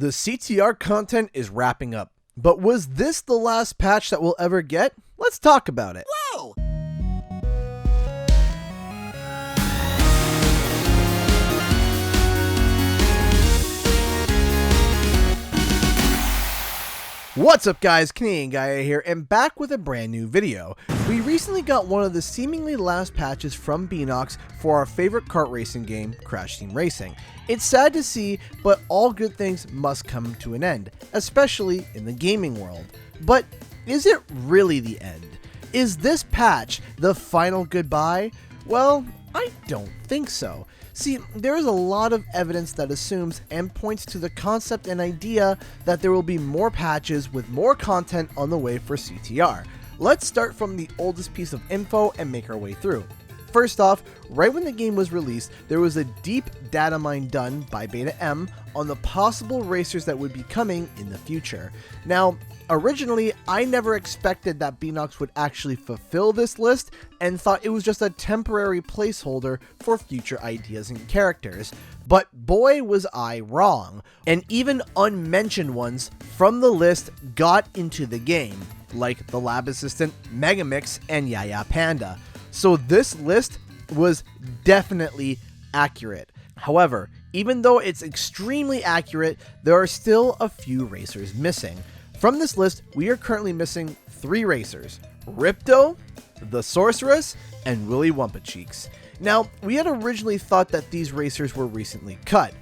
The CTR content is wrapping up, but was this the last patch that we'll ever get? Let's talk about it. Whoa! What's up guys, Canadian Guy here, and back with a brand new video. We recently got one of the seemingly last patches from Beenox for our favorite kart racing game, Crash Team Racing. It's sad to see, but all good things must come to an end, especially in the gaming world. But is it really the end? Is this patch the final goodbye? Well, I don't think so. See, there is a lot of evidence that assumes and points to the concept and idea that there will be more patches with more content on the way for CTR. Let's start from the oldest piece of info and make our way through. First off, right when the game was released, there was a deep data mine done by Beta M on the possible racers that would be coming in the future. Now, originally, I never expected that Beenox would actually fulfill this list and thought it was just a temporary placeholder for future ideas and characters. But boy was I wrong, and even unmentioned ones from the list got into the game, like the lab assistant, Megamix, and Yaya Panda. So this list was definitely accurate. However, even though it's extremely accurate, there are still a few racers missing. From this list, we are currently missing 3 racers: Ripto, the Sorceress, and Willy Wumpacheeks. Now, we had originally thought that these racers were recently cut,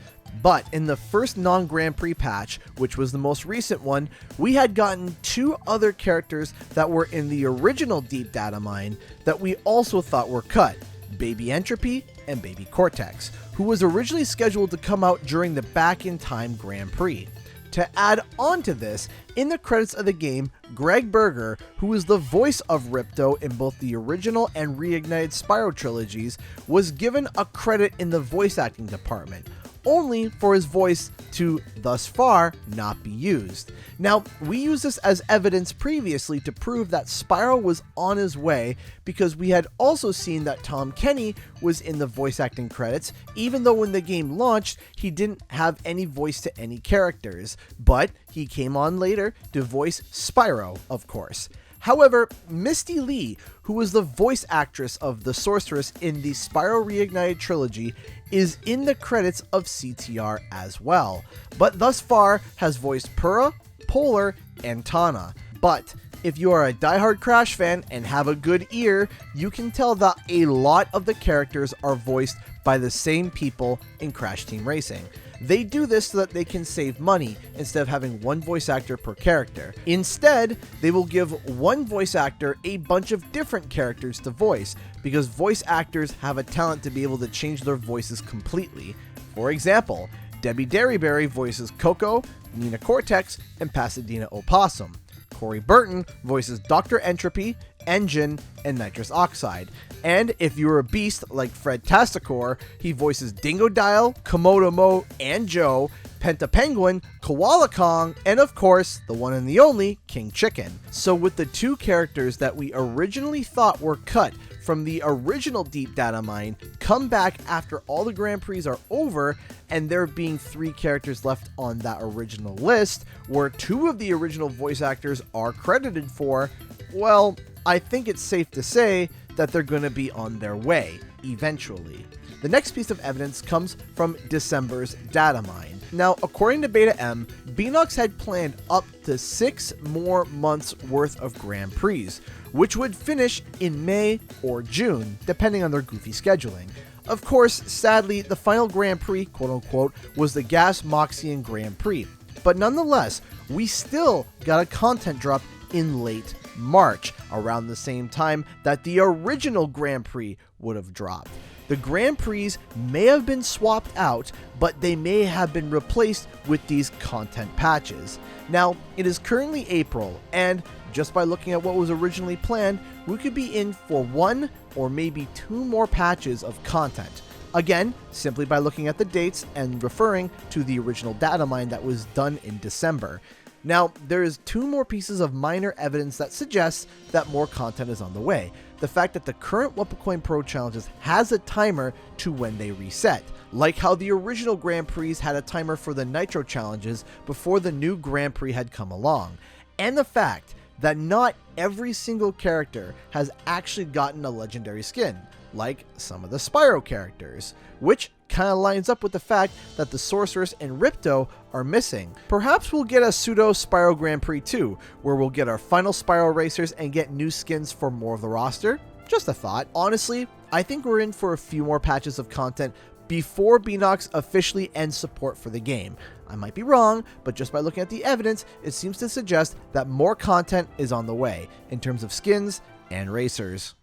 but in the first non-Grand Prix patch, which was the most recent one, we had gotten 2 other characters that were in the original deep data mine that we also thought were cut: Baby Entropy and Baby Cortex, who was originally scheduled to come out during the Back in Time Grand Prix. To add on to this, in the credits of the game, Greg Berger, who was the voice of Ripto in both the original and Reignited Spyro trilogies, was given a credit in the voice acting department, only for his voice to, thus far, not be used. Now, we used this as evidence previously to prove that Spyro was on his way, because we had also seen that Tom Kenny was in the voice acting credits, even though when the game launched, he didn't have any voice to any characters, but he came on later to voice Spyro, of course. However, Misty Lee, who was the voice actress of the Sorceress in the Spyro Reignited trilogy, is in the credits of CTR as well, but thus far has voiced Purah, Polar, and Tana. But if you are a diehard Crash fan and have a good ear, you can tell that a lot of the characters are voiced by the same people in Crash Team Racing. They do this so that they can save money instead of having one voice actor per character. Instead, they will give one voice actor a bunch of different characters to voice, because voice actors have a talent to be able to change their voices completely. For example, Debbie Derryberry voices Coco, Nina Cortex, and Pasadena Opossum. Corey Burton voices Dr. Entropy, Engine, and Nitrous Oxide. And if you're a beast like Fred Tasticore, he voices Dingo Dial, Komodo Mo, and Joe, Penta Penguin, Koala Kong, and of course, the one and the only King Chicken. So with the 2 characters that we originally thought were cut from the original deep data mine come back after all the Grand Prix are over, and there being 3 characters left on that original list, where 2 of the original voice actors are credited for, well, I think it's safe to say that they're going to be on their way, eventually. The next piece of evidence comes from December's data mine. Now, according to Beta M, Beenox had planned up to 6 more months worth of Grand Prix, which would finish in May or June, depending on their goofy scheduling. Of course, sadly, the final Grand Prix, quote-unquote, was the Gas Moxian Grand Prix. But nonetheless, we still got a content drop in late March, around the same time that the original Grand Prix would have dropped. The Grand Prix may have been swapped out, but they may have been replaced with these content patches. Now, it is currently April, and just by looking at what was originally planned, we could be in for 1 or maybe 2 more patches of content. Again, simply by looking at the dates and referring to the original data mine that was done in December. Now, there is 2 more pieces of minor evidence that suggests that more content is on the way. the fact that the current Whoop-A-Coin Pro challenges has a timer to when they reset, like how the original Grand Prix had a timer for the Nitro challenges before the new Grand Prix had come along, and the fact that not every single character has actually gotten a legendary skin, like some of the Spyro characters, which kind of lines up with the fact that the Sorceress and Ripto are missing. Perhaps we'll get a pseudo Spyro Grand Prix 2, where we'll get our final Spyro racers and get new skins for more of the roster. Just a thought. Honestly, I think we're in for a few more patches of content before Beenox officially ends support for the game. I might be wrong, but just by looking at the evidence, it seems to suggest that more content is on the way in terms of skins and racers.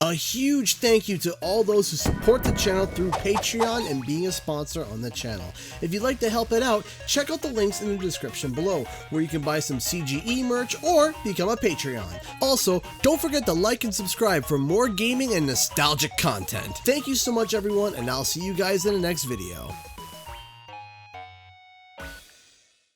A huge thank you to all those who support the channel through Patreon and being a sponsor on the channel. If you'd like to help it out, check out the links in the description below, where you can buy some CGE merch or become a Patreon. Also, don't forget to like and subscribe for more gaming and nostalgic content. Thank you so much, everyone, and I'll see you guys in the next video.